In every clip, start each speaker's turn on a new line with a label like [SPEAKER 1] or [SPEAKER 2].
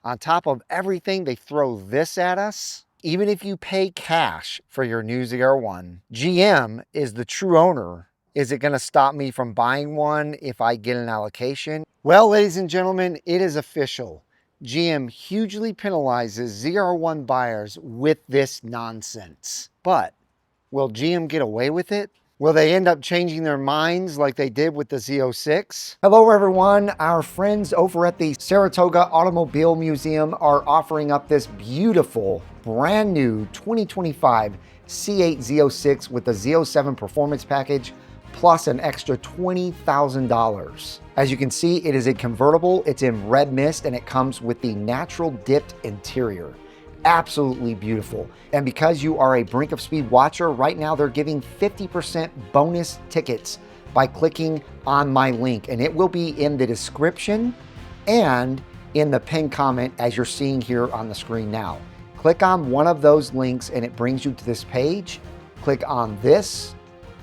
[SPEAKER 1] On top of everything, they throw this at us. Even if you pay cash for your new ZR1, GM is the true owner. Is it gonna stop me from buying one if I get an allocation? Well, ladies and gentlemen, it is official. GM hugely penalizes ZR1 buyers with this nonsense. But will GM get away with it? Will they end up changing their minds like they did with the Z06? Hello everyone, our friends over at the Saratoga Automobile Museum are offering up this beautiful, brand new 2025 C8 Z06 with the Z07 Performance Package, plus an extra $20,000. As you can see, it is a convertible, it's in red mist, and it comes with the natural dipped interior. Absolutely beautiful. And because you are a Brink of Speed watcher, right now they're giving 50% bonus tickets by clicking on my link, and it will be in the description and in the pinned comment as you're seeing here on the screen now. Click on one of those links and it brings you to this page. Click on this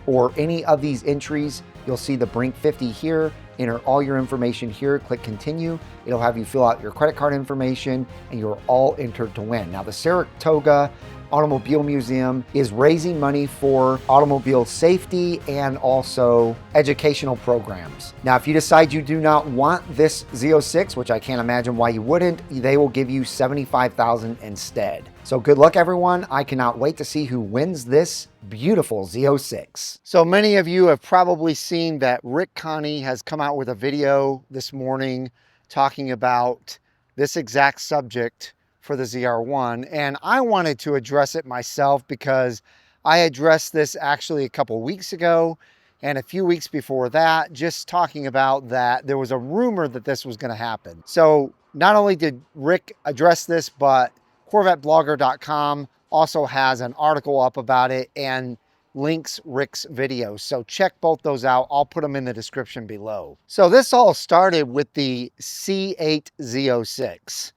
[SPEAKER 1] or any of these entries. You'll see the Brink 50 here. Enter all your information here, click continue. It'll have you fill out your credit card information and you're all entered to win. Now the Saratoga Automobile Museum is raising money for automobile safety and also educational programs. Now, if you decide you do not want this Z06, which I can't imagine why you wouldn't, they will give you $75,000 instead. So good luck everyone. I cannot wait to see who wins this beautiful Z06. So many of you have probably seen that Rick Connie has come out with a video this morning talking about this exact subject for the ZR1, and I wanted to address it myself because I addressed this actually a couple weeks ago and a few weeks before that, just talking about that there was a rumor that this was going to happen. So not only did Rick address this, but CorvetteBlogger.com also has an article up about it and links Rick's videos. So check both those out. I'll put them in the description below. So this all started with the C8 Z06.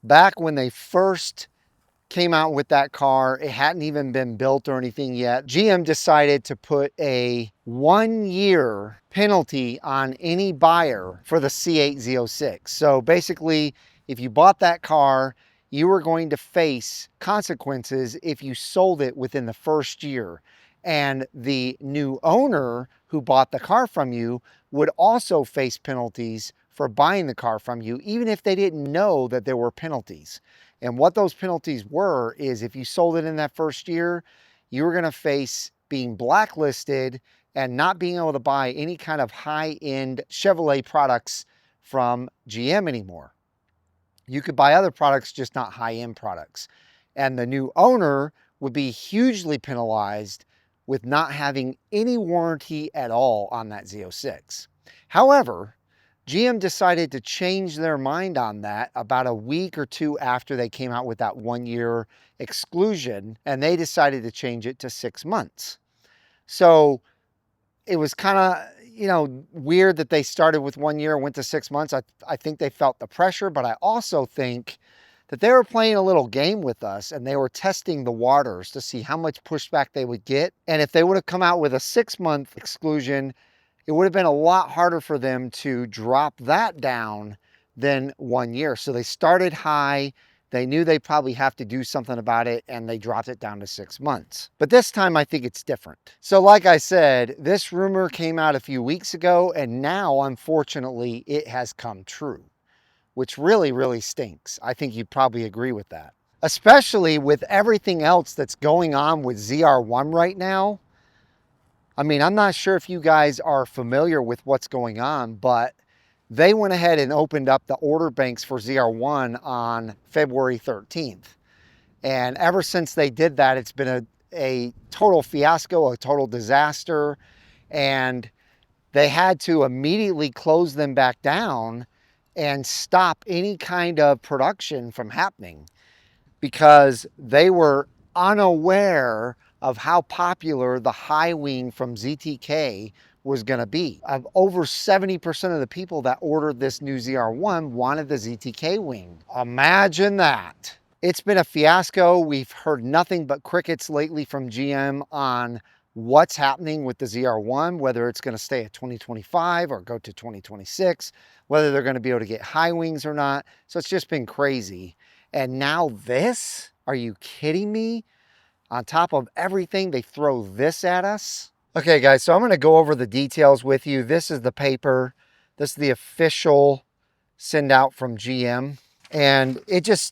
[SPEAKER 1] Back when they first came out with that car, it hadn't even been built or anything yet. GM decided to put a 1-year penalty on any buyer for the C8 Z06. So basically, if you bought that car, you were going to face consequences if you sold it within the first year. And the new owner who bought the car from you would also face penalties for buying the car from you, even if they didn't know that there were penalties. And what those penalties were is if you sold it in that first year, you were going to face being blacklisted and not being able to buy any kind of high-end Chevrolet products from GM anymore. You could buy other products, just not high-end products. And the new owner would be hugely penalized with not having any warranty at all on that Z06. However, GM decided to change their mind on that about a week or two after they came out with that 1-year exclusion, and they decided to change it to 6 months. So it was kind of, weird that they started with 1 year and went to 6 months. I think they felt the pressure, but I also think that they were playing a little game with us and they were testing the waters to see how much pushback they would get. And if they would have come out with a 6-month exclusion, it would have been a lot harder for them to drop that down than 1 year. So they started high. They knew they probably have to do something about it, and they dropped it down to 6 months. But this time I think it's different. So like I said, this rumor came out a few weeks ago, and now unfortunately it has come true, which really, really stinks. I think you'd probably agree with that. Especially with everything else that's going on with ZR1 right now. I mean, I'm not sure if you guys are familiar with what's going on, but they went ahead and opened up the order banks for ZR1 on February 13th. And ever since they did that, it's been a total fiasco, a total disaster. And they had to immediately close them back down and stop any kind of production from happening because they were unaware of how popular the high wing from ZTK was going to be. Of over 70% of the people that ordered this new ZR1 wanted the ZTK wing. Imagine that. It's been a fiasco. We've heard nothing but crickets lately from GM on what's happening with the ZR1, whether it's going to stay at 2025 or go to 2026, whether they're going to be able to get high wings or not. So it's just been crazy. And now this, are you kidding me? On top of everything, they throw this at us. Okay, guys, so I'm going to go over the details with you. This is the paper. This is the official send out from GM. And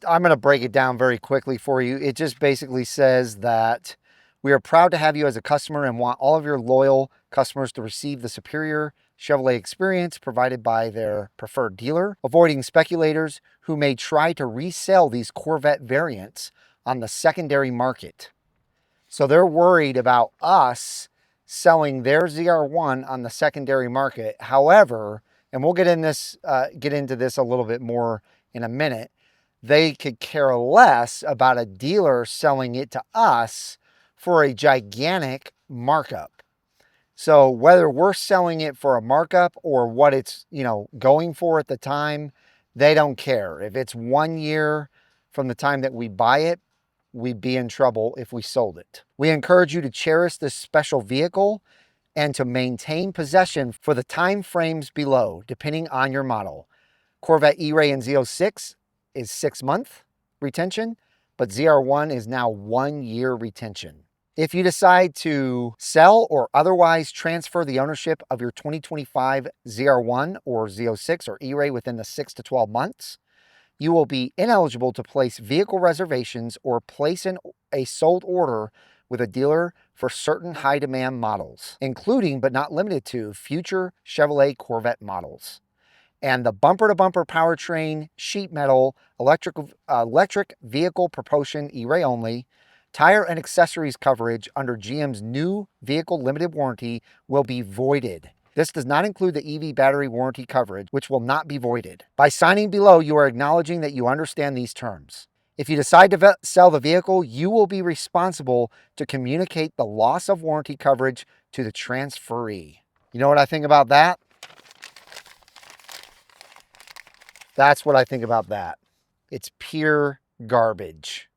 [SPEAKER 1] I'm going to break it down very quickly for you. It just basically says that we are proud to have you as a customer and want all of your loyal customers to receive the superior Chevrolet experience provided by their preferred dealer, avoiding speculators who may try to resell these Corvette variants on the secondary market. So they're worried about us selling their ZR1 on the secondary market. However, and we'll get into this a little bit more in a minute, they could care less about a dealer selling it to us for a gigantic markup. So whether we're selling it for a markup or what it's, going for at the time, they don't care. If it's 1 year from the time that we buy it, we'd be in trouble if we sold it. We encourage you to cherish this special vehicle and to maintain possession for the time frames below, depending on your model. Corvette E-Ray and Z06 is 6-month retention, but ZR1 is now 1 year retention. If you decide to sell or otherwise transfer the ownership of your 2025 ZR1 or Z06 or E-Ray within the 6 to 12 months, you will be ineligible to place vehicle reservations or place a sold order with a dealer for certain high demand models, including but not limited to future Chevrolet Corvette models. And the bumper to bumper powertrain, sheet metal, electric vehicle propulsion E-Ray only, tire and accessories coverage under GM's new vehicle limited warranty will be voided. This does not include the EV battery warranty coverage, which will not be voided. By signing below, you are acknowledging that you understand these terms. If you decide to sell the vehicle, you will be responsible to communicate the loss of warranty coverage to the transferee. You know what I think about that? That's what I think about that. It's pure garbage.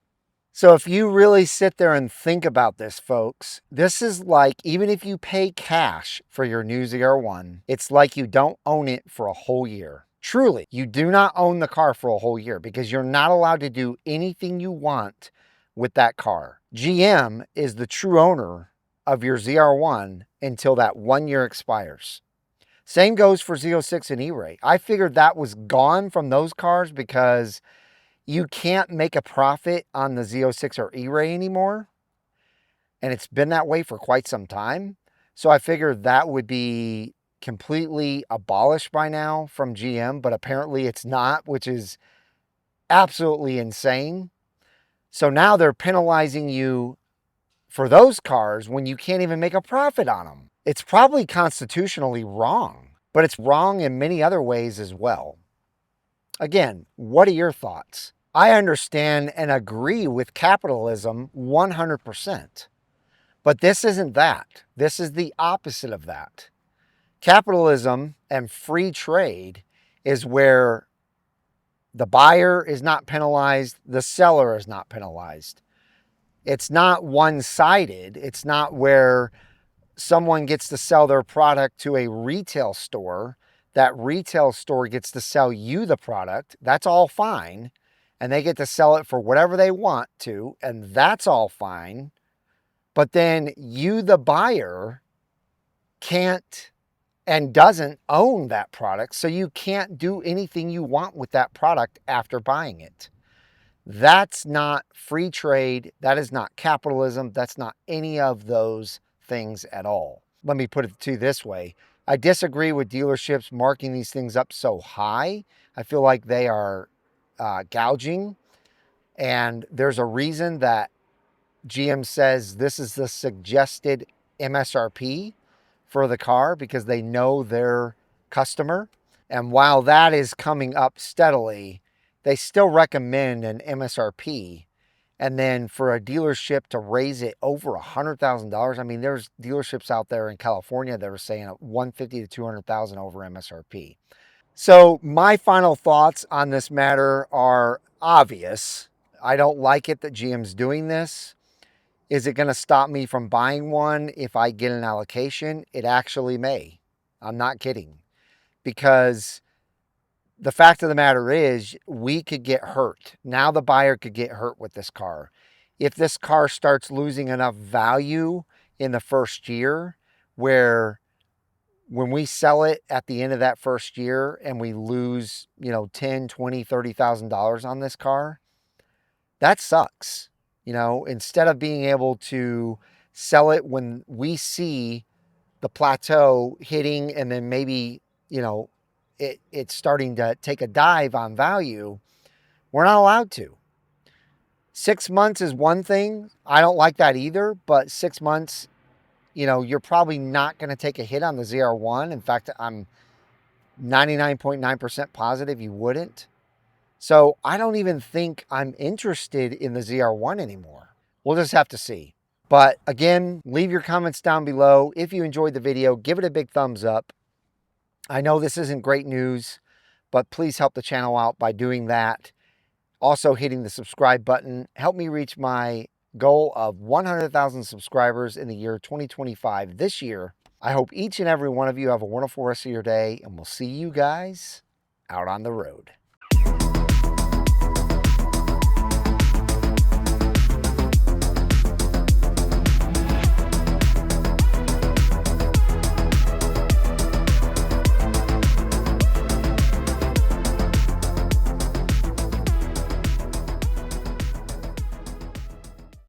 [SPEAKER 1] So if you really sit there and think about this, folks, this is like, even if you pay cash for your new ZR1, it's like you don't own it for a whole year. Truly, you do not own the car for a whole year because you're not allowed to do anything you want with that car. GM is the true owner of your ZR1 until that 1 year expires. Same goes for Z06 and E-Ray. I figured that was gone from those cars because you can't make a profit on the Z06 or E-Ray anymore. And it's been that way for quite some time. So I figured that would be completely abolished by now from GM, but apparently it's not, which is absolutely insane. So now they're penalizing you for those cars when you can't even make a profit on them. It's probably constitutionally wrong, but it's wrong in many other ways as well. Again, what are your thoughts? I understand and agree with capitalism 100%, but this isn't that. This is the opposite of that. Capitalism and free trade is where the buyer is not penalized, the seller is not penalized. It's not one-sided. It's not where someone gets to sell their product to a retail store. That retail store gets to sell you the product. That's all fine. And they get to sell it for whatever they want to. And that's all fine. But then you, the buyer, can't and doesn't own that product. So you can't do anything you want with that product after buying it. That's not free trade. That is not capitalism. That's not any of those things at all. Let me put it to you this way. I disagree with dealerships marking these things up so high. I feel like they are gouging. And there's a reason that GM says this is the suggested MSRP for the car because they know their customer. And while that is coming up steadily, they still recommend an MSRP. And then for a dealership to raise it over $100,000, I mean, there's dealerships out there in California that are saying $150,000 to $200,000 over MSRP. So my final thoughts on this matter are obvious. I don't like it that GM's doing this. Is it going to stop me from buying one if I get an allocation? It actually may. I'm not kidding. Because the fact of the matter is, we could get hurt. Now the buyer could get hurt with this car. If this car starts losing enough value in the first year, where when we sell it at the end of that first year and we lose, you know, $10, $20, $30,000 on this car, that sucks. You know, instead of being able to sell it when we see the plateau hitting and then maybe, you know, it's starting to take a dive on value, we're not allowed to. 6 months is one thing. I don't like that either, but 6 months, you know, you're probably not going to take a hit on the ZR1. In fact, I'm 99.9% positive you wouldn't. So I don't even think I'm interested in the ZR1 anymore. We'll just have to see. But again, leave your comments down below. If you enjoyed the video, give it a big thumbs up. I know this isn't great news, but please help the channel out by doing that. Also hitting the subscribe button. Help me reach my goal of 100,000 subscribers in the year 2025 this year. I hope each and every one of you have a wonderful rest of your day, and we'll see you guys out on the road.